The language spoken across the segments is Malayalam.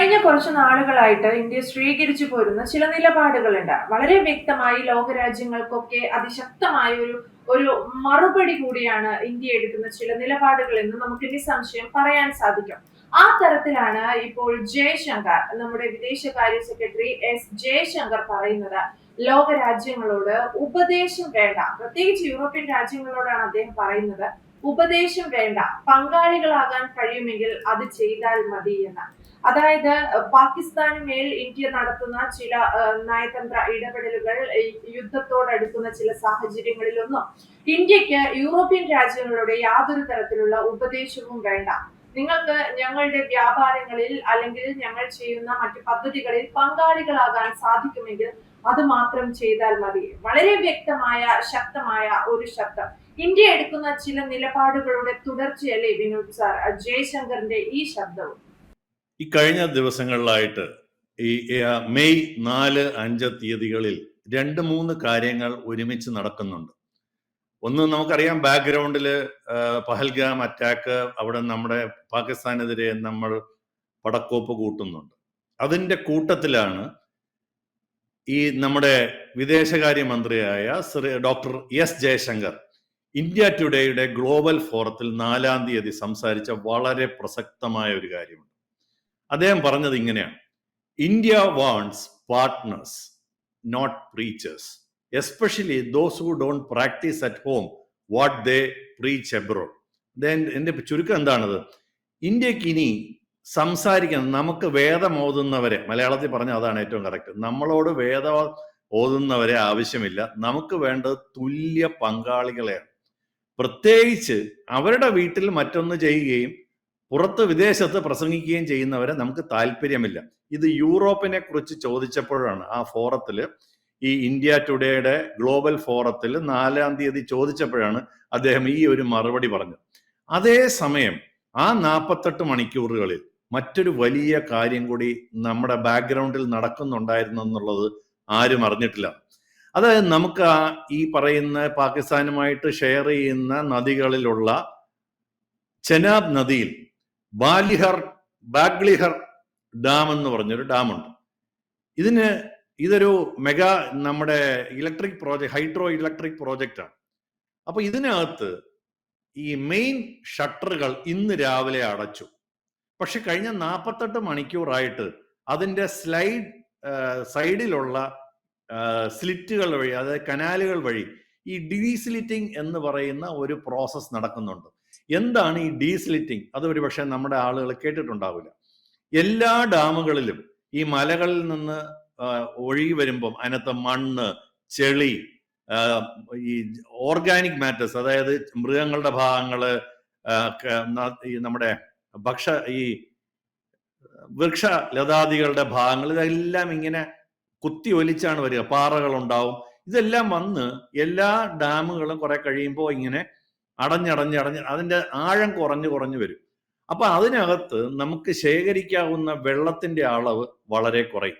കഴിഞ്ഞ കുറച്ച് നാളുകളായിട്ട് ഇന്ത്യ സ്വീകരിച്ചു പോരുന്ന ചില നിലപാടുകളുണ്ട്. വളരെ വ്യക്തമായി ലോകരാജ്യങ്ങൾക്കൊക്കെ അതിശക്തമായ ഒരു മറുപടി കൂടിയാണ് ഇന്ത്യ എടുക്കുന്ന ചില നിലപാടുകൾ എന്ന് നമുക്ക് നിസ്സംശയം പറയാൻ സാധിക്കും. ആ തരത്തിലാണ് ഇപ്പോൾ ജയശങ്കർ, നമ്മുടെ വിദേശകാര്യ സെക്രട്ടറി ജയശങ്കർ പറയുന്നത്, ലോകരാജ്യങ്ങളോട് ഉപദേശം വേണ്ട, പ്രത്യേകിച്ച് യൂറോപ്യൻ രാജ്യങ്ങളോടാണ് അദ്ദേഹം പറയുന്നത്, ഉപദേശം വേണ്ട, പങ്കാളികളാകാൻ കഴിയുമെങ്കിൽ അത് ചെയ്താൽ മതി എന്ന്. അതായത് പാകിസ്ഥാന് മേൽ ഇന്ത്യ നടത്തുന്ന ചില നയതന്ത്ര ഇടപെടലുകൾ, യുദ്ധത്തോടടുക്കുന്ന ചില സാഹചര്യങ്ങളിലൊന്നും ഇന്ത്യക്ക് യൂറോപ്യൻ രാജ്യങ്ങളുടെ യാതൊരു തരത്തിലുള്ള ഉപദേശവും വേണ്ട. നിങ്ങൾക്ക് ഞങ്ങളുടെ വ്യാപാരങ്ങളിൽ അല്ലെങ്കിൽ ഞങ്ങൾ ചെയ്യുന്ന മറ്റു പദ്ധതികളിൽ പങ്കാളികളാകാൻ സാധിക്കുമെങ്കിൽ അത് മാത്രം ചെയ്താൽ മതി. വളരെ വ്യക്തമായ ശക്തമായ ഒരു ശബ്ദം. ഇന്ത്യ എടുക്കുന്ന ചില നിലപാടുകളുടെ തുടർച്ചയല്ലേ വിനോദ് സാർ ജയശങ്കറിന്റെ ഈ ശബ്ദവും? ഈ കഴിഞ്ഞ ദിവസങ്ങളിലായിട്ട് ഈ മെയ് 4, 5 തീയതികളിൽ 2-3 കാര്യങ്ങൾ ഒരുമിച്ച് നടക്കുന്നുണ്ട്. ഒന്ന്, നമുക്കറിയാം, ബാക്ക്ഗ്രൗണ്ടിൽ പഹൽഗാം അറ്റാക്ക്, അവിടെ നമ്മുടെ പാകിസ്ഥാനെതിരെ നമ്മൾ പടക്കോപ്പ് കൂട്ടുന്നുണ്ട്. അതിൻ്റെ കൂട്ടത്തിലാണ് ഈ നമ്മുടെ വിദേശകാര്യമന്ത്രിയായ ഡോക്ടർ എസ് ജയശങ്കർ ഇന്ത്യ ടുഡേയുടെ ഗ്ലോബൽ ഫോറത്തിൽ 4-ാം തീയതി സംസാരിച്ച വളരെ പ്രസക്തമായ ഒരു കാര്യമുണ്ട്. അദ്ദേഹം പറഞ്ഞത് ഇങ്ങനെയാണ്: India wants partners, not preachers, especially those who don't practise at home what they preach abroad. എൻ്റെ ചുരുക്കം എന്താണത്? ഇന്ത്യക്ക് ഇനി സംസാരിക്കണം, നമുക്ക് വേദം ഓതുന്നവരെ, മലയാളത്തിൽ പറഞ്ഞാൽ അതാണ് ഏറ്റവും കറക്റ്റ്, നമ്മളോട് വേദം ഓതുന്നവരെ ആവശ്യമില്ല, നമുക്ക് വേണ്ടത് തുല്യ പങ്കാളികളെയാണ്. പ്രത്യേകിച്ച് അവരുടെ വീട്ടിൽ മറ്റൊന്ന് ചെയ്യുകയും പുറത്ത് വിദേശത്ത് പ്രസംഗിക്കുകയും ചെയ്യുന്നവരെ നമുക്ക് താല്പര്യമില്ല. ഇത് യൂറോപ്പിനെ കുറിച്ച് ചോദിച്ചപ്പോഴാണ്, ആ ഫോറത്തിൽ, ഈ ഇന്ത്യ ടുഡേയുടെ ഗ്ലോബൽ ഫോറത്തിൽ 4-ാം തീയതി ചോദിച്ചപ്പോഴാണ് അദ്ദേഹം ഈ ഒരു മറുപടി പറഞ്ഞത്. അതേസമയം ആ 48 മണിക്കൂറുകളിൽ മറ്റൊരു വലിയ കാര്യം കൂടി നമ്മുടെ ബാക്ക്ഗ്രൗണ്ടിൽ നടക്കുന്നുണ്ടായിരുന്നു എന്നുള്ളത് ആരും അറിഞ്ഞിട്ടില്ല. അതായത്, നമുക്ക് ഈ പറയുന്ന പാകിസ്ഥാനുമായിട്ട് ഷെയർ ചെയ്യുന്ന നദികളിലുള്ള ചെനാബ് നദിയിൽ ബാഗ്ലിഹർ ഡാം എന്ന് പറഞ്ഞൊരു ഡാമുണ്ട്. ഇതൊരു മെഗാ നമ്മുടെ ഇലക്ട്രിക് പ്രോജക്റ്റ്, ഹൈഡ്രോ ഇലക്ട്രിക് പ്രോജക്റ്റാണ്. അപ്പൊ ഇതിനകത്ത് ഈ മെയിൻ ഷട്ടറുകൾ ഇന്ന് രാവിലെ അടച്ചു. പക്ഷെ കഴിഞ്ഞ 48 മണിക്കൂറായിട്ട് അതിന്റെ സൈഡിലുള്ള സ്ലിറ്റുകൾ വഴി, അതായത് കനാലുകൾ വഴി, ഈ ഡീസ്ലിറ്റിംഗ് എന്ന് പറയുന്ന ഒരു പ്രോസസ് നടക്കുന്നുണ്ട്. എന്താണ് ഈ ഡീസ്ലിറ്റിംഗ്? അത് ഒരു പക്ഷേ നമ്മുടെ ആളുകൾ കേട്ടിട്ടുണ്ടാവില്ല. എല്ലാ ഡാമുകളിലും ഈ മലകളിൽ നിന്ന് ഒഴുകി വരുമ്പം അതിനകത്ത് മണ്ണ്, ചെളി, ഈ ഓർഗാനിക് മാറ്റേഴ്സ്, അതായത് മൃഗങ്ങളുടെ ഭാഗങ്ങള്, നമ്മുടെ ഈ വൃക്ഷ ലതാദികളുടെ ഭാഗങ്ങൾ, ഇതെല്ലാം ഇങ്ങനെ കുത്തി ഒലിച്ചാണ് വരിക. പാറകളുണ്ടാവും. ഇതെല്ലാം വന്ന് എല്ലാ ഡാമുകളും കുറെ കഴിയുമ്പോൾ ഇങ്ങനെ അടഞ്ഞ് അതിന്റെ ആഴം കുറഞ്ഞു വരും. അപ്പൊ അതിനകത്ത് നമുക്ക് ശേഖരിക്കാവുന്ന വെള്ളത്തിന്റെ അളവ് വളരെ കുറയും.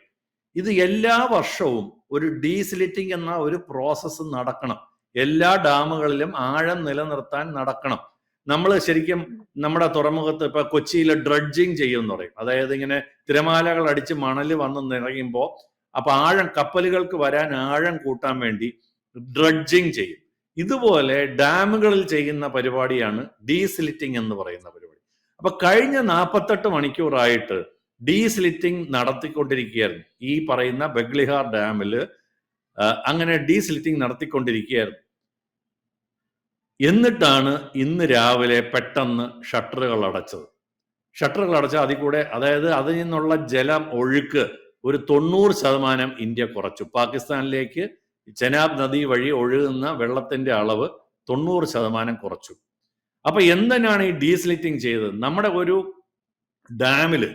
ഇത് എല്ലാ വർഷവും ഒരു ഡീസ്ലിറ്റിംഗ് എന്ന ഒരു പ്രോസസ്സ് നടക്കണം. എല്ലാ ഡാമുകളിലും ആഴം നിലനിർത്താൻ നടക്കണം. നമ്മൾ ശരിക്കും നമ്മുടെ തുറമുഖത്ത് ഇപ്പൊ കൊച്ചിയിൽ ഡ്രഡ്ജിങ് ചെയ്യുമെന്ന് പറയും. അതായത് ഇങ്ങനെ തിരമാലകൾ അടിച്ച് മണല് വന്ന് നിറയുമ്പോൾ അപ്പൊ കപ്പലുകൾക്ക് വരാൻ ആഴം കൂട്ടാൻ വേണ്ടി ഡ്രഡ്ജിങ് ചെയ്യും. ഇതുപോലെ ഡാമുകളിൽ ചെയ്യുന്ന പരിപാടിയാണ് ഡീസ്ലിറ്റിംഗ് എന്ന് പറയുന്ന പരിപാടി. അപ്പൊ കഴിഞ്ഞ 48 മണിക്കൂറായിട്ട് ഡീസ്ലിറ്റിംഗ് നടത്തിക്കൊണ്ടിരിക്കുകയായിരുന്നു. ഈ പറയുന്ന ബഗ്ലിഹാർ ഡാമിൽ അങ്ങനെ ഡീസ്ലിറ്റിംഗ് നടത്തിക്കൊണ്ടിരിക്കുകയായിരുന്നു. എന്നിട്ടാണ് ഇന്ന് രാവിലെ പെട്ടെന്ന് ഷട്ടറുകൾ അടച്ചത്. അതിൽ കൂടെ, അതായത് അതിൽ നിന്നുള്ള ജലം ഒഴുക്ക് ഒരു 90% ഇന്ത്യ കുറച്ചു. പാകിസ്ഥാനിലേക്ക് ചെനാബ് നദി വഴി ഒഴുകുന്ന വെള്ളത്തിന്റെ അളവ് 90% കുറച്ചു. അപ്പൊ എന്തിനാണ് ഈ ഡീസ്ലിറ്റിംഗ് ചെയ്തത്? നമ്മുടെ ഒരു ഡാമില്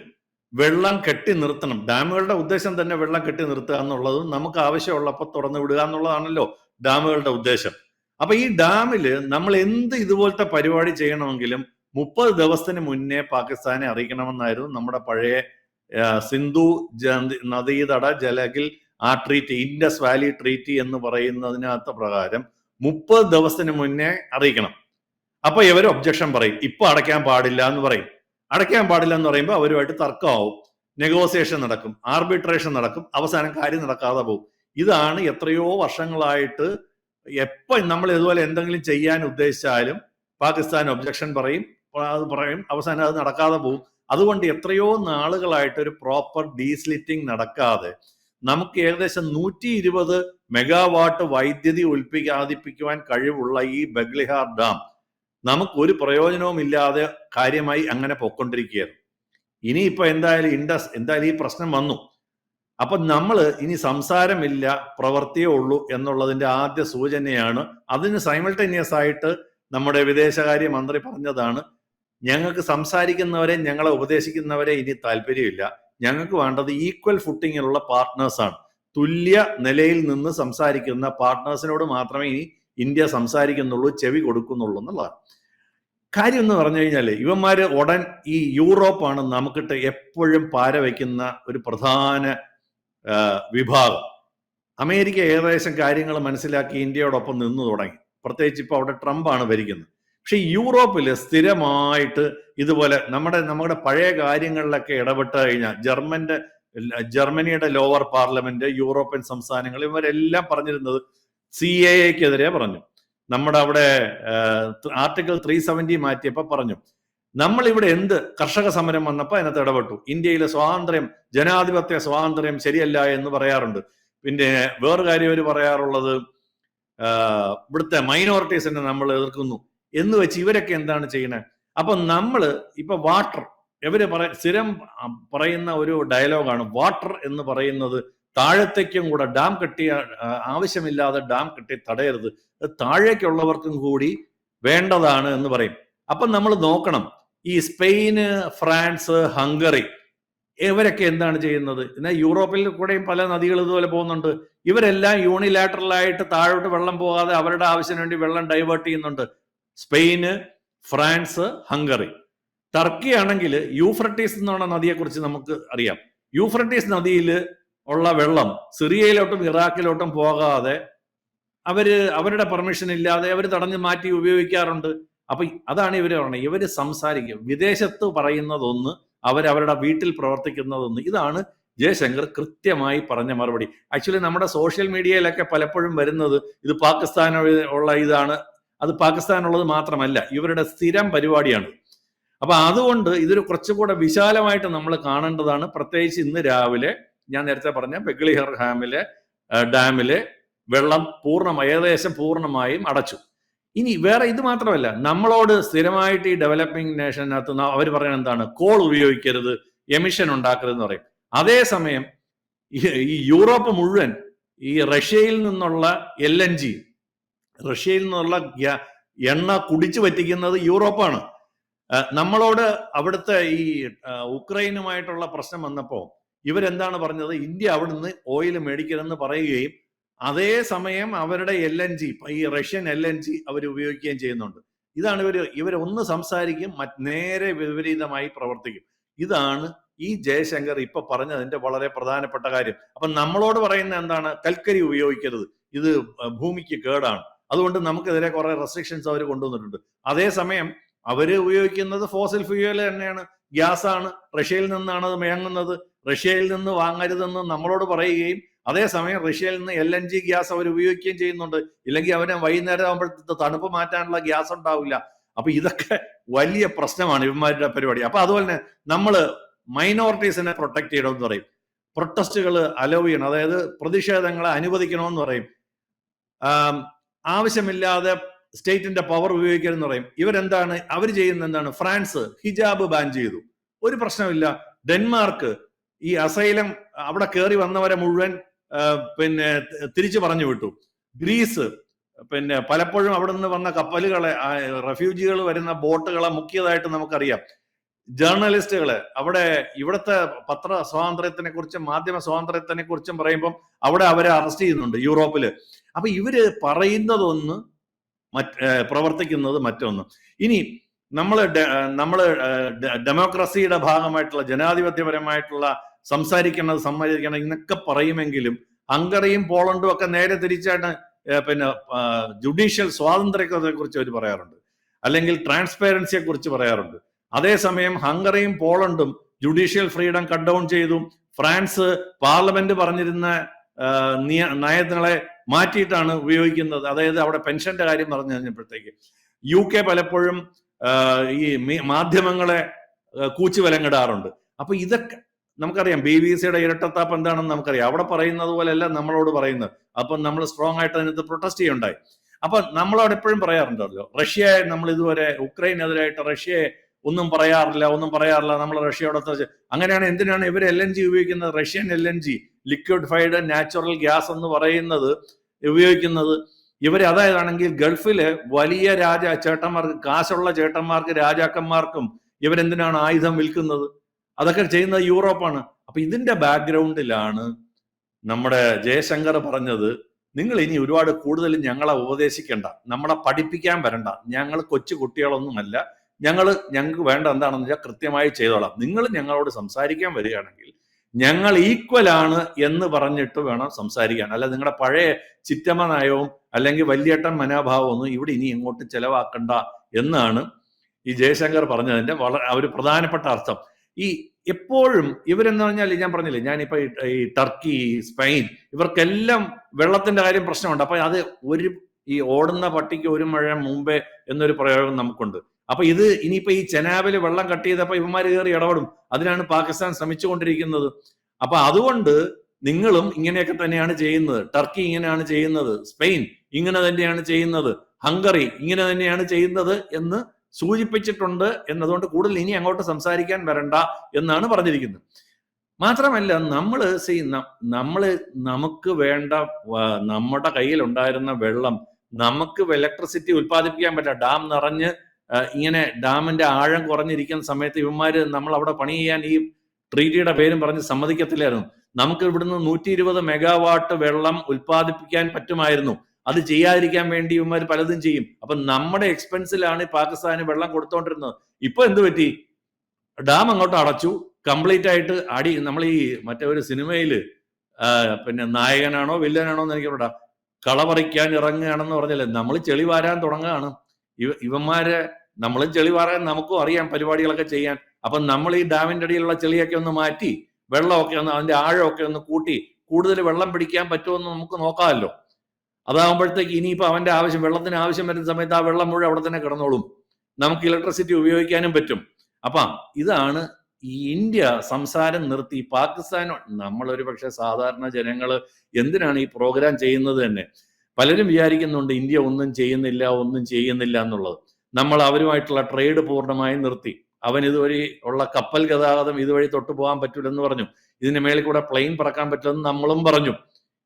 വെള്ളം കെട്ടി നിർത്തണം. ഡാമുകളുടെ ഉദ്ദേശം തന്നെ വെള്ളം കെട്ടി നിർത്തുക എന്നുള്ളതും നമുക്ക് ആവശ്യമുള്ളപ്പോൾ തുറന്നു വിടുക എന്നുള്ളതാണല്ലോ ഡാമുകളുടെ ഉദ്ദേശം. അപ്പൊ ഈ ഡാമില് നമ്മൾ എന്ത് ഇതുപോലത്തെ പരിപാടി ചെയ്യണമെങ്കിലും 30 ദിവസത്തിന് മുന്നേ പാകിസ്ഥാനെ അറിയിക്കണമെന്നായിരുന്നു നമ്മുടെ പഴയ സിന്ധു നദീതട ജലകിൽ ആ ട്രീറ്റി, ഇൻഡസ് വാലി ട്രീറ്റി എന്ന് പറയുന്നതിനകത്ത് പ്രകാരം 30 ദിവസത്തിന് മുന്നേ അറിയിക്കണം. അപ്പൊ ഇവർ ഒബ്ജക്ഷൻ പറയും, ഇപ്പൊ അടയ്ക്കാൻ പാടില്ല എന്ന് പറയും. അടയ്ക്കാൻ പാടില്ല എന്ന് പറയുമ്പോൾ അവരുമായിട്ട് തർക്കമാവും. നെഗോസിയേഷൻ നടക്കും, ആർബിട്രേഷൻ നടക്കും, അവസാനം കാര്യം നടക്കാതെ പോകും. ഇതാണ് എത്രയോ വർഷങ്ങളായിട്ട് എപ്പോൾ നമ്മൾ ഇതുപോലെ എന്തെങ്കിലും ചെയ്യാൻ ഉദ്ദേശിച്ചാലും പാകിസ്ഥാൻ ഒബ്ജക്ഷൻ പറയും, അവസാനം അത് നടക്കാതെ പോകും. അതുകൊണ്ട് എത്രയോ നാളുകളായിട്ട് ഒരു പ്രോപ്പർ ഡീസ്ലിറ്റിംഗ് നടക്കാതെ നമുക്ക് ഏകദേശം 120 മെഗാവാട്ട് വൈദ്യുതി ഉൽപ്പാദിപ്പിക്കുവാൻ കഴിവുള്ള ഈ ബഗ്ലിഹാർ ഡാം നമുക്ക് ഒരു പ്രയോജനവും ഇല്ലാതെ കാര്യമായി അങ്ങനെ പൊക്കൊണ്ടിരിക്കുകയാണ്. ഇനിയിപ്പോ എന്തായാലും ഈ പ്രശ്നം വന്നു. അപ്പൊ നമ്മൾ ഇനി സംസാരമില്ല, പ്രവൃത്തിയേ ഉള്ളൂ എന്നുള്ളതിന്റെ ആദ്യ സൂചനയാണ്. അതിന് സൈമൾട്ടേനിയസ് ആയിട്ട് നമ്മുടെ വിദേശകാര്യ മന്ത്രി പറഞ്ഞതാണ്, ഞങ്ങൾക്ക് സംസാരിക്കുന്നവരെ, ഞങ്ങളെ ഉപദേശിക്കുന്നവരെ ഇനി താല്പര്യമില്ല, ഞങ്ങൾക്ക് വേണ്ടത് ഈക്വൽ ഫുട്ടിങ്ങിലുള്ള പാർട്ട്നേഴ്സാണ്. തുല്യ നിലയിൽ നിന്ന് സംസാരിക്കുന്ന പാർട്ട്നേഴ്സിനോട് മാത്രമേ ഇനി ഇന്ത്യ സംസാരിക്കുന്നുള്ളൂ, ചെവി കൊടുക്കുന്നുള്ളൂ എന്നുള്ളതാണ് കാര്യം. എന്ന് പറഞ്ഞു കഴിഞ്ഞാൽ ഇവന്മാര് ഉടൻ ഈ യൂറോപ്പാണ് നമുക്കിട്ട് എപ്പോഴും പാര വയ്ക്കുന്ന ഒരു പ്രധാന വിഭാഗം. അമേരിക്ക ഏകദേശം കാര്യങ്ങൾ മനസ്സിലാക്കി ഇന്ത്യയോടൊപ്പം നിന്നു തുടങ്ങി. പ്രത്യേകിച്ച് ഇപ്പോൾ അവിടെ ട്രംപാണ് ഭരിക്കുന്നത്. പക്ഷെ യൂറോപ്പിൽ സ്ഥിരമായിട്ട് ഇതുപോലെ നമ്മുടെ പഴയ കാര്യങ്ങളിലൊക്കെ ഇടപെട്ട് കഴിഞ്ഞാൽ ജർമ്മനിയുടെ ലോവർ പാർലമെന്റ്, യൂറോപ്യൻ സംസ്ഥാനങ്ങൾ ഇവരെല്ലാം പറഞ്ഞിരുന്നത് CAA-ക്കെതിരെ പറഞ്ഞു. നമ്മുടെ അവിടെ ആർട്ടിക്കിൾ 370 മാറ്റിയപ്പോൾ പറഞ്ഞു, നമ്മളിവിടെ കർഷക സമരം വന്നപ്പോൾ അതിനകത്ത് ഇടപെട്ടു. ഇന്ത്യയിലെ സ്വാതന്ത്ര്യം, ജനാധിപത്യ സ്വാതന്ത്ര്യം ശരിയല്ല എന്ന് പറയാറുണ്ട്. പിന്നെ വേറെ കാര്യം അവർ പറയാറുള്ളത്, ഇവിടുത്തെ മൈനോറിറ്റീസിനെ നമ്മൾ എതിർക്കുന്നു എന്ന് വെച്ച് ഇവരൊക്കെ എന്താണ് ചെയ്യുന്നത്? അപ്പൊ നമ്മള് ഇപ്പൊ വാട്ടർ, സ്ഥിരം പറയുന്ന ഒരു ഡയലോഗാണ്, വാട്ടർ എന്ന് പറയുന്നത് താഴത്തേക്കും കൂടെ ഡാം കെട്ടിയ, ആവശ്യമില്ലാതെ ഡാം കെട്ടി തടയരുത്, താഴേക്കുള്ളവർക്കും കൂടി വേണ്ടതാണ് എന്ന് പറയും. അപ്പൊ നമ്മൾ നോക്കണം, ഈ സ്പെയിന്, ഫ്രാൻസ്, ഹംഗറി ഇവരൊക്കെ എന്താണ് ചെയ്യുന്നത്? എന്നാൽ യൂറോപ്പിൽ കൂടെയും പല നദികൾ ഇതുപോലെ പോകുന്നുണ്ട്. ഇവരെല്ലാം യൂണിലാറ്ററലായിട്ട് താഴോട്ട് വെള്ളം പോകാതെ അവരുടെ ആവശ്യത്തിന് വേണ്ടി വെള്ളം ഡൈവേർട്ട് ചെയ്യുന്നുണ്ട്. Spain, France, Hungary. ടർക്കി ആണെങ്കിൽ യൂഫ്രട്ടീസ് എന്നുള്ള നദിയെക്കുറിച്ച് നമുക്ക് അറിയാം. യൂഫ്രട്ടീസ് നദിയിൽ ഉള്ള വെള്ളം സിറിയയിലോട്ടും ഇറാഖിലോട്ടും പോകാതെ അവരുടെ പെർമിഷൻ ഇല്ലാതെ അവർ തടഞ്ഞു മാറ്റി ഉപയോഗിക്കാറുണ്ട്. അപ്പൊ അതാണ് ഇവര് പറയുന്നത്. ഇവര് സംസാരിക്കും, വിദേശത്ത് പറയുന്നതൊന്ന്, അവരവരുടെ വീട്ടിൽ പ്രവർത്തിക്കുന്നതൊന്ന്. ഇതാണ് ജയശങ്കർ കൃത്യമായി പറഞ്ഞ മറുപടി. ആക്ച്വലി നമ്മുടെ സോഷ്യൽ മീഡിയയിലൊക്കെ പലപ്പോഴും വരുന്നത് ഇത് പാകിസ്ഥാനുള്ള ഇതാണ്. അത് പാകിസ്ഥാനുള്ളത് മാത്രമല്ല, ഇവരുടെ സ്ഥിരം പരിപാടിയാണ്. അപ്പൊ അതുകൊണ്ട് ഇതൊരു കുറച്ചുകൂടെ വിശാലമായിട്ട് നമ്മൾ കാണേണ്ടതാണ്. പ്രത്യേകിച്ച് ഇന്ന് രാവിലെ ഞാൻ നേരത്തെ പറഞ്ഞ ബഗ്ലിഹാർ ഡാമിലെ വെള്ളം ഏകദേശം പൂർണ്ണമായും അടച്ചു. ഇനി വേറെ ഇത് മാത്രമല്ല, നമ്മളോട് സ്ഥിരമായിട്ട് ഈ ഡെവലപ്പിംഗ് നേഷനകത്ത് അവർ പറയുന്നത് എന്താണ്? കോൾ ഉപയോഗിക്കരുത്, എമിഷൻ ഉണ്ടാക്കരുതെന്ന് പറയും. അതേസമയം ഈ യൂറോപ്പ് മുഴുവൻ ഈ റഷ്യയിൽ നിന്നുള്ള LNG, റഷ്യയിൽ നിന്നുള്ള എണ്ണ കുടിച്ചു പറ്റിക്കുന്നത് യൂറോപ്പാണ്. നമ്മളോട് അവിടുത്തെ ഈ ഉക്രൈനുമായിട്ടുള്ള പ്രശ്നം വന്നപ്പോൾ ഇവരെന്താണ് പറഞ്ഞത്? ഇന്ത്യ അവിടുന്ന് ഓയിൽ മേടിക്കരുതെന്ന് പറയുകയും അതേസമയം അവരുടെ LNG, ഈ റഷ്യൻ LNG അവർ ഉപയോഗിക്കുകയും ചെയ്യുന്നുണ്ട്. ഇതാണ് ഇവർ ഒന്ന് സംസാരിക്കും, നേരെ വിപരീതമായി പ്രവർത്തിക്കും. ഇതാണ് ഈ ജയശങ്കർ ഇപ്പൊ പറഞ്ഞതിന്റെ വളരെ പ്രധാനപ്പെട്ട കാര്യം. അപ്പൊ നമ്മളോട് പറയുന്ന എന്താണ്? കൽക്കരി ഉപയോഗിക്കരുത്, ഇത് ഭൂമിക്ക് കേടാണ്, അതുകൊണ്ട് നമുക്കെതിരെ കുറെ റെസ്ട്രിക്ഷൻസ് അവർ കൊണ്ടുവന്നിട്ടുണ്ട്. അതേസമയം അവര് ഉപയോഗിക്കുന്നത് ഫോസിൽ ഫ്യൂവൽ തന്നെയാണ്, ഗ്യാസാണ്, റഷ്യയിൽ നിന്നാണ് അത് മേങ്ങുന്നത്, റഷ്യയിൽ നിന്ന് വാങ്ങരുതെന്ന് നമ്മളോട് പറയുകയും അതേസമയം റഷ്യയിൽ നിന്ന് LNG ഗ്യാസ് അവർ ഉപയോഗിക്കുകയും ചെയ്യുന്നുണ്ട്. ഇല്ലെങ്കിൽ അവന് വൈകുന്നേരം ആകുമ്പോഴത്തെ തണുപ്പ് മാറ്റാനുള്ള ഗ്യാസ് ഉണ്ടാവില്ല. അപ്പൊ ഇതൊക്കെ വലിയ പ്രശ്നമാണ് ഇവന്മാരുടെ പരിപാടി. അപ്പൊ അതുപോലെ തന്നെ നമ്മള് മൈനോറിറ്റീസിനെ പ്രൊട്ടക്ട് ചെയ്യണമെന്ന് പറയും, പ്രൊട്ടസ്റ്റുകൾ അലോ ചെയ്യണം, അതായത് പ്രതിഷേധങ്ങളെ അനുവദിക്കണമെന്ന് പറയും, ആവശ്യമില്ലാതെ സ്റ്റേറ്റിന്റെ പവർ ഉപയോഗിക്കരുതെന്ന് പറയും. അവർ ചെയ്യുന്ന എന്താണ്? ഫ്രാൻസ് ഹിജാബ് ബാൻ ചെയ്തു, ഒരു പ്രശ്നമില്ല. ഡെൻമാർക്ക് ഈ അസൈലം അവിടെ കയറി വന്നവരെ മുഴുവൻ തിരിച്ചു പറഞ്ഞു വിട്ടു. ഗ്രീസ് പലപ്പോഴും അവിടെ നിന്ന് വന്ന കപ്പലുകളെ, റെഫ്യൂജികൾ വരുന്ന ബോട്ടുകളെ മുക്കിയതായിട്ട് നമുക്കറിയാം. ജേർണലിസ്റ്റുകളെ ഇവിടുത്തെ പത്ര സ്വാതന്ത്ര്യത്തിനെ കുറിച്ചും മാധ്യമ സ്വാതന്ത്ര്യത്തിനെ കുറിച്ചും പറയുമ്പം അവിടെ അവരെ അറസ്റ്റ് ചെയ്യുന്നുണ്ട് യൂറോപ്പില്. അപ്പൊ ഇവര് പറയുന്നതൊന്ന്, പ്രവർത്തിക്കുന്നത് മറ്റൊന്ന്. ഇനി നമ്മള് ഡെമോക്രസിയുടെ ഭാഗമായിട്ടുള്ള, ജനാധിപത്യപരമായിട്ടുള്ള സമ്മതിക്കണം എന്നൊക്കെ പറയുമെങ്കിലും ഹംഗറിയും പോളണ്ടും ഒക്കെ നേരെ തിരിച്ചാണ് ജുഡീഷ്യൽ സ്വാതന്ത്ര്യത്തെ കുറിച്ച് അവർ പറയാറുണ്ട്, അല്ലെങ്കിൽ ട്രാൻസ്പെറൻസിയെ കുറിച്ച് പറയാറുണ്ട്. അതേസമയം ഹംഗറിയും പോളണ്ടും ജുഡീഷ്യൽ ഫ്രീഡം കട്ട് ഡൗൺ ചെയ്തു. ഫ്രാൻസ് പാർലമെന്റ് പറഞ്ഞിരുന്ന നയങ്ങളെ മാറ്റിയിട്ടാണ് ഉപയോഗിക്കുന്നത്. അതായത് അവിടെ പെൻഷന്റെ കാര്യം പറഞ്ഞു കഴിഞ്ഞപ്പോഴത്തേക്ക് UK പലപ്പോഴും ഈ മാധ്യമങ്ങളെ കൂച്ചു വിലങ്ങിടാറുണ്ട്. അപ്പൊ ഇതൊക്കെ നമുക്കറിയാം. BBC-യുടെ ഇരട്ടത്താപ്പ് എന്താണെന്ന് നമുക്കറിയാം. അവിടെ പറയുന്നത് പോലെയല്ല നമ്മളോട് പറയുന്നത്. അപ്പൊ നമ്മൾ സ്ട്രോങ് ആയിട്ട് അതിനകത്ത് പ്രൊട്ടസ്റ്റ് ചെയ്യുണ്ടായി. അപ്പൊ നമ്മളോട് എപ്പോഴും പറയാറുണ്ടല്ലോ, റഷ്യയെ നമ്മൾ ഇതുവരെ ഉക്രൈനെതിരായിട്ട് റഷ്യയെ ഒന്നും പറയാറില്ല. നമ്മൾ റഷ്യയോട് അങ്ങനെയാണ്. എന്തിനാണ് ഇവർ LNG ഉപയോഗിക്കുന്നത്? റഷ്യൻ LNG, ലിക്വിഡ്ഫൈഡ് നാച്ചുറൽ ഗ്യാസ് എന്ന് പറയുന്നത് ഉപയോഗിക്കുന്നത് ഇവർ. അതായതാണെങ്കിൽ ഗൾഫില് വലിയ ചേട്ടന്മാർക്ക്, കാശുള്ള ചേട്ടന്മാർക്ക്, രാജാക്കന്മാർക്കും ഇവരെന്തിനാണ് ആയുധം വിൽക്കുന്നത്? അതൊക്കെ ചെയ്യുന്നത് യൂറോപ്പാണ്. അപ്പൊ ഇതിന്റെ ബാക്ക്ഗ്രൗണ്ടിലാണ് നമ്മുടെ ജയശങ്കർ പറഞ്ഞത്, നിങ്ങൾ ഇനി ഒരുപാട് കൂടുതൽ ഞങ്ങളെ ഉപദേശിക്കേണ്ട, നമ്മളെ പഠിപ്പിക്കാൻ വരണ്ട, ഞങ്ങൾ കൊച്ചു കുട്ടികളൊന്നുമല്ല, ഞങ്ങൾക്ക് വേണ്ട എന്താണെന്ന് വെച്ചാൽ കൃത്യമായി ചെയ്തോളാം. നിങ്ങൾ ഞങ്ങളോട് സംസാരിക്കാൻ വരികയാണെങ്കിൽ ഞങ്ങൾ ഈക്വൽ ആണ് എന്ന് പറഞ്ഞിട്ട് വേണം സംസാരിക്കാൻ. അല്ല നിങ്ങളുടെ പഴയ ചിറ്റമ്മ നയവും അല്ലെങ്കിൽ വലിയേട്ടൻ മനോഭാവമൊന്നും ഇവിടെ ഇനി ഇങ്ങോട്ട് ചെലവാക്കണ്ട എന്നാണ് ഈ ജയശങ്കർ പറഞ്ഞതിന്റെ വളരെ ഒരു പ്രധാനപ്പെട്ട അർത്ഥം. ഈ എപ്പോഴും ഇവരെന്ന് പറഞ്ഞാൽ ഞാൻ പറഞ്ഞില്ലേ, ഞാനിപ്പോ ഈ ടർക്കി, സ്പെയിൻ, ഇവർക്കെല്ലാം വെള്ളത്തിന്റെ കാര്യം പ്രശ്നമുണ്ട്. അപ്പൊ അത് ഈ ഓടുന്ന പട്ടിക്ക് ഒരു മഴ മുമ്പേ എന്നൊരു പ്രയോഗം നമുക്കുണ്ട്. അപ്പൊ ഇത് ഇനിയിപ്പോ ഈ ചെനാബില് വെള്ളം കട്ട് ചെയ്തപ്പോ ഇവന്മാര് കയറി ഇടപെടും. അതിനാണ് പാകിസ്ഥാൻ ശ്രമിച്ചുകൊണ്ടിരിക്കുന്നത്. അപ്പൊ അതുകൊണ്ട് നിങ്ങളും ഇങ്ങനെയൊക്കെ തന്നെയാണ് ചെയ്യുന്നത്. ടർക്കി ഇങ്ങനെയാണ് ചെയ്യുന്നത്, സ്പെയിൻ ഇങ്ങനെ തന്നെയാണ് ചെയ്യുന്നത്, ഹംഗറി ഇങ്ങനെ തന്നെയാണ് ചെയ്യുന്നത് എന്ന് സൂചിപ്പിച്ചിട്ടുണ്ട്. എന്നതുകൊണ്ട് കൂടുതൽ ഇനി അങ്ങോട്ട് സംസാരിക്കാൻ വരണ്ട എന്നാണ് പറഞ്ഞിരിക്കുന്നത്. മാത്രമല്ല നമുക്ക് വേണ്ട നമ്മുടെ കയ്യിൽ ഉണ്ടായിരുന്ന വെള്ളം നമുക്ക് ഇലക്ട്രിസിറ്റി ഉൽപ്പാദിപ്പിക്കാൻ പറ്റില്ല. ഡാം നിറഞ്ഞ് ഇങ്ങനെ ഡാമിന്റെ ആഴം കുറഞ്ഞിരിക്കുന്ന സമയത്ത് ഇവന്മാര് നമ്മൾ അവിടെ പണി ചെയ്യാൻ ഈ ട്രീറ്റിയുടെ പേരും പറഞ്ഞ് സമ്മതിക്കത്തില്ലായിരുന്നു. നമുക്ക് ഇവിടുന്ന് 120 മെഗാവാട്ട് വെള്ളം ഉൽപ്പാദിപ്പിക്കാൻ പറ്റുമായിരുന്നു. അത് ചെയ്യാതിരിക്കാൻ വേണ്ടി ഇവന്മാർ പലതും ചെയ്യും. അപ്പൊ നമ്മുടെ എക്സ്പെൻസിലാണ് പാകിസ്ഥാന് വെള്ളം കൊടുത്തോണ്ടിരുന്നത്. ഇപ്പൊ എന്ത് പറ്റി? ഡാം അങ്ങോട്ട് അടച്ചു, കംപ്ലീറ്റ് ആയിട്ട് നമ്മൾ ഈ മറ്റേ ഒരു സിനിമയില് പിന്നെ നായകനാണോ വില്ലനാണോ എന്ന് എനിക്ക് പറയാം, കളപറിക്കാൻ ഇറങ്ങുകയാണെന്ന് പറഞ്ഞല്ലേ, നമ്മൾ ചെളി വാരാൻ തുടങ്ങുകയാണ്. ഇവന്മാര് നമ്മളും ചെളി വാരാൻ നമുക്കും അറിയാം പരിപാടികളൊക്കെ ചെയ്യാൻ. അപ്പൊ നമ്മൾ ഈ ഡാമിന്റെ അടിയിലുള്ള ചെളിയൊക്കെ ഒന്ന് മാറ്റി വെള്ളമൊക്കെ ഒന്ന് അതിന്റെ ആഴമൊക്കെ ഒന്ന് കൂട്ടി കൂടുതൽ വെള്ളം പിടിക്കാൻ പറ്റുമെന്ന് നമുക്ക് നോക്കാമല്ലോ. അതാകുമ്പോഴത്തേക്ക് ഇനിയിപ്പോ അവന്റെ വെള്ളത്തിന് ആവശ്യം വരുന്ന സമയത്ത് ആ വെള്ളം മുഴുവൻ അവിടെ തന്നെ കിടന്നോളും, നമുക്ക് ഇലക്ട്രിസിറ്റി ഉപയോഗിക്കാനും പറ്റും. അപ്പം ഇതാണ് ഈ ഇന്ത്യ സംസാരം നിർത്തി പാകിസ്ഥാൻ. നമ്മളൊരു പക്ഷെ സാധാരണ ജനങ്ങള് എന്തിനാണ് ഈ പ്രോഗ്രാം ചെയ്യുന്നത് തന്നെ പലരും വിചാരിക്കുന്നുണ്ട്, ഇന്ത്യ ഒന്നും ചെയ്യുന്നില്ല എന്നുള്ളത്. നമ്മൾ അവരുമായിട്ടുള്ള ട്രേഡ് പൂർണ്ണമായും നിർത്തി. അവൻ ഇതുവഴി ഉള്ള കപ്പൽ ഗതാഗതം ഇതുവഴി തൊട്ടു പോകാൻ പറ്റൂലെന്ന് പറഞ്ഞു. ഇതിന് മേളിൽ കൂടെ പ്ലെയിൻ പറക്കാൻ പറ്റില്ലെന്ന് നമ്മളും പറഞ്ഞു.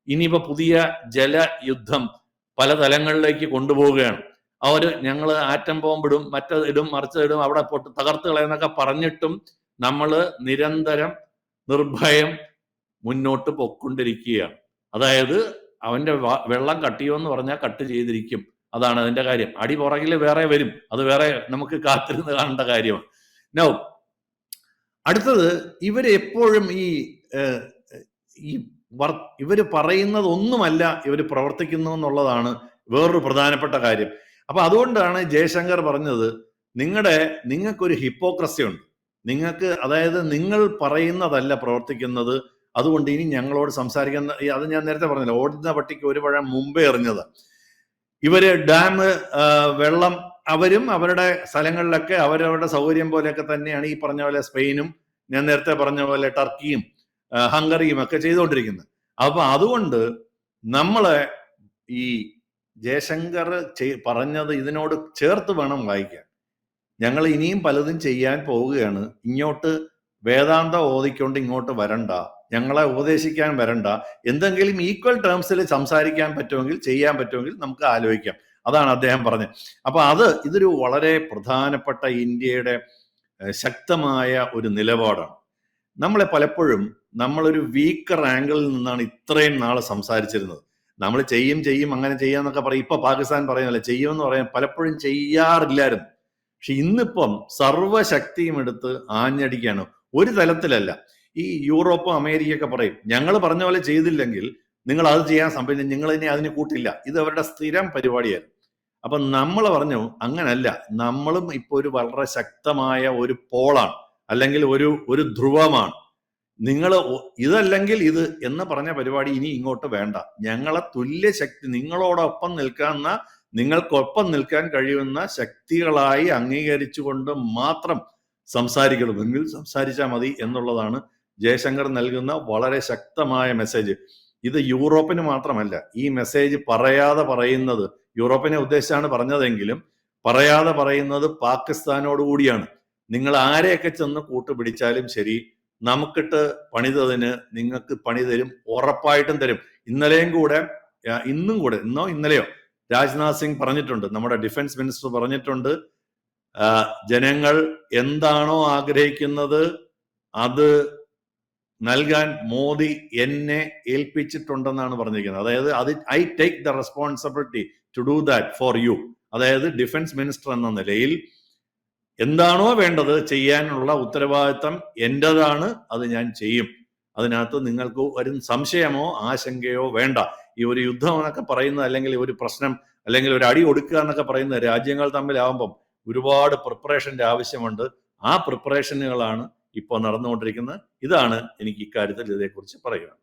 ഇനിയിപ്പോ പുതിയ ജലയുദ്ധം പല തലങ്ങളിലേക്ക് കൊണ്ടുപോവുകയാണ്. ഞങ്ങൾ ആറ്റം ബോംബിടും, മറ്റേതിടും, മറിച്ചതിടും, അവിടെ തകർത്ത് കളയെന്നൊക്കെ പറഞ്ഞിട്ടും നമ്മൾ നിരന്തരം നിർഭയം മുന്നോട്ട് പൊക്കൊണ്ടിരിക്കുകയാണ്. അതായത് അവന്റെ വെള്ളം കട്ട് ചെയ്യുമെന്ന് പറഞ്ഞാൽ കട്ട് ചെയ്തിരിക്കും. അതാണ് അതിന്റെ കാര്യം. അടി പുറകിൽ വേറെ വരും, അത് വേറെ നമുക്ക് കാത്തിരുന്ന് കാണേണ്ട കാര്യമാണ്. നോ, അടുത്തത് ഇവര് എപ്പോഴും ഇവര് പറയുന്നത് ഒന്നുമല്ല ഇവര് പ്രവർത്തിക്കുന്നു എന്നുള്ളതാണ് വേറൊരു പ്രധാനപ്പെട്ട കാര്യം. അപ്പൊ അതുകൊണ്ടാണ് ജയശങ്കർ പറഞ്ഞത്, നിങ്ങൾക്കൊരു ഹിപ്പോക്രസി ഉണ്ട്. അതായത് നിങ്ങൾ പറയുന്നതല്ല പ്രവർത്തിക്കുന്നത്. അതുകൊണ്ട് ഇനി ഞങ്ങളോട് സംസാരിക്കുന്ന, അത് ഞാൻ നേരത്തെ പറഞ്ഞില്ല, ഓടുന്ന പട്ടിക്ക് ഒരു പഴം മുമ്പേ എറിഞ്ഞത്. ഇവര് ഡാം, വെള്ളം അവരും അവരുടെ സ്ഥലങ്ങളിലൊക്കെ അവരവരുടെ സൗകര്യം പോലെയൊക്കെ തന്നെയാണ് ഈ പറഞ്ഞ പോലെ സ്പെയിനും ഞാൻ നേരത്തെ പറഞ്ഞ പോലെ ടർക്കിയും ഹംഗറിയും ഒക്കെ ചെയ്തുകൊണ്ടിരിക്കുന്നത്. അപ്പൊ അതുകൊണ്ട് നമ്മളെ ഈ ജയശങ്കർ പറഞ്ഞത് ഇതിനോട് ചേർത്ത് വേണം വായിക്കാൻ. ഞങ്ങൾ ഇനിയും പലതും ചെയ്യാൻ പോവുകയാണ്. ഇങ്ങോട്ട് വേദാന്തം ഓതിക്കൊണ്ട് ഇങ്ങോട്ട് വരണ്ട, ഞങ്ങളെ ഉപദേശിക്കാൻ വരണ്ട. എന്തെങ്കിലും ഈക്വൽ ടേംസിൽ സംസാരിക്കാൻ പറ്റുമെങ്കിൽ, ചെയ്യാൻ പറ്റുമെങ്കിൽ നമുക്ക് ആലോചിക്കാം. അതാണ് അദ്ദേഹം പറഞ്ഞത്. അപ്പൊ ഇതൊരു വളരെ പ്രധാനപ്പെട്ട ഇന്ത്യയുടെ ശക്തമായ ഒരു നിലപാടാണ്. നമ്മളെ പലപ്പോഴും നമ്മളൊരു വീക്കർ ആംഗിളിൽ നിന്നാണ് ഇത്രയും നാൾ സംസാരിച്ചിരുന്നത്. നമ്മൾ ചെയ്യും അങ്ങനെ ചെയ്യാന്നൊക്കെ പറയും. ഇപ്പൊ പാകിസ്ഥാൻ പറയുന്നില്ല, ചെയ്യുമെന്ന് പറയാൻ പലപ്പോഴും ചെയ്യാറില്ലായിരുന്നു. പക്ഷെ ഇന്നിപ്പം സർവ്വശക്തിയും എടുത്ത് ആഞ്ഞടിക്കാണ്. ഒരു തലത്തിലല്ല. ഈ യൂറോപ്പും അമേരിക്കയൊക്കെ പറയും, ഞങ്ങൾ പറഞ്ഞ പോലെ ചെയ്തില്ലെങ്കിൽ നിങ്ങൾ അത് ചെയ്യാൻ സംഭവിച്ചു, നിങ്ങൾ ഇനി അതിന് കൂട്ടില്ല. ഇത് അവരുടെ സ്ഥിരം പരിപാടിയായിരുന്നു. അപ്പൊ നമ്മൾ പറഞ്ഞു അങ്ങനല്ല, നമ്മളും ഇപ്പൊ ഒരു വളരെ ശക്തമായ ഒരു പോളാണ്, അല്ലെങ്കിൽ ഒരു ധ്രുവമാണ്. നിങ്ങൾ ഇതല്ലെങ്കിൽ ഇത് എന്ന് പറഞ്ഞ പരിപാടി ഇനി ഇങ്ങോട്ട് വേണ്ട. ഞങ്ങളെ തുല്യ ശക്തി, നിങ്ങളോടൊപ്പം നിൽക്കാവുന്ന, നിങ്ങൾക്കൊപ്പം നിൽക്കാൻ കഴിയുന്ന ശക്തികളായി അംഗീകരിച്ചുകൊണ്ട് മാത്രം സംസാരിക്കണമെങ്കിൽ സംസാരിച്ചാൽ മതി എന്നുള്ളതാണ് ജയശങ്കർ നൽകുന്ന വളരെ ശക്തമായ മെസ്സേജ്. ഇത് യൂറോപ്പിന് മാത്രമല്ല, ഈ മെസ്സേജ് പറയാതെ പറയുന്നത്, യൂറോപ്പിനെ ഉദ്ദേശിച്ചാണ് പറഞ്ഞതെങ്കിലും പറയാതെ പറയുന്നത് പാകിസ്ഥാനോട് കൂടിയാണ്. നിങ്ങൾ ആരെയൊക്കെ ചെന്ന് കൂട്ടുപിടിച്ചാലും ശരി, നമുക്കിട്ട് പണിതതിന് നിങ്ങൾക്ക് പണി തരും, ഉറപ്പായിട്ടും തരും. ഇന്നും കൂടെ ഇന്നോ ഇന്നലെയോ രാജ്നാഥ് സിംഗ് പറഞ്ഞിട്ടുണ്ട്, നമ്മുടെ ഡിഫൻസ് മിനിസ്റ്റർ പറഞ്ഞിട്ടുണ്ട്, ജനങ്ങൾ എന്താണോ ആഗ്രഹിക്കുന്നത് അത് നൽകാൻ മോദി എന്നെ ഏൽപ്പിച്ചിട്ടുണ്ടെന്നാണ് പറഞ്ഞിരിക്കുന്നത്. അതായത് I take the responsibility to do that for you. അതായത് ഡിഫൻസ് മിനിസ്റ്റർ എന്ന നിലയിൽ എന്താണോ വേണ്ടത് ചെയ്യാനുള്ള ഉത്തരവാദിത്തം എന്റേതാണ്, അത് ഞാൻ ചെയ്യും. അതിനകത്ത് നിങ്ങൾക്ക് ഒരു സംശയമോ ആശങ്കയോ വേണ്ട. ഈ ഒരു യുദ്ധം എന്നൊക്കെ പറയുന്നത്, അല്ലെങ്കിൽ ഒരു പ്രശ്നം, അല്ലെങ്കിൽ ഒരു അടി കൊടുക്കുക എന്നൊക്കെ പറയുന്ന രാജ്യങ്ങൾ തമ്മിലാവുമ്പം ഒരുപാട് പ്രിപ്പറേഷന്റെ ആവശ്യമുണ്ട്. ആ പ്രിപ്പറേഷനുകളാണ് ഇപ്പോൾ നടന്നുകൊണ്ടിരിക്കുന്നത്. ഇതാണ് എനിക്ക് ഇക്കാര്യത്തിൽ ഇതേക്കുറിച്ച് പറയുന്നത്.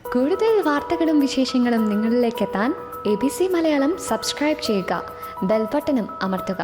കൂടുതൽ വാർത്തകളും വിശേഷങ്ങളും നിങ്ങളിലേക്ക് എത്താൻ ABC മലയാളം സബ്സ്ക്രൈബ് ചെയ്യുക, ബെൽ ബട്ടണും അമർത്തുക.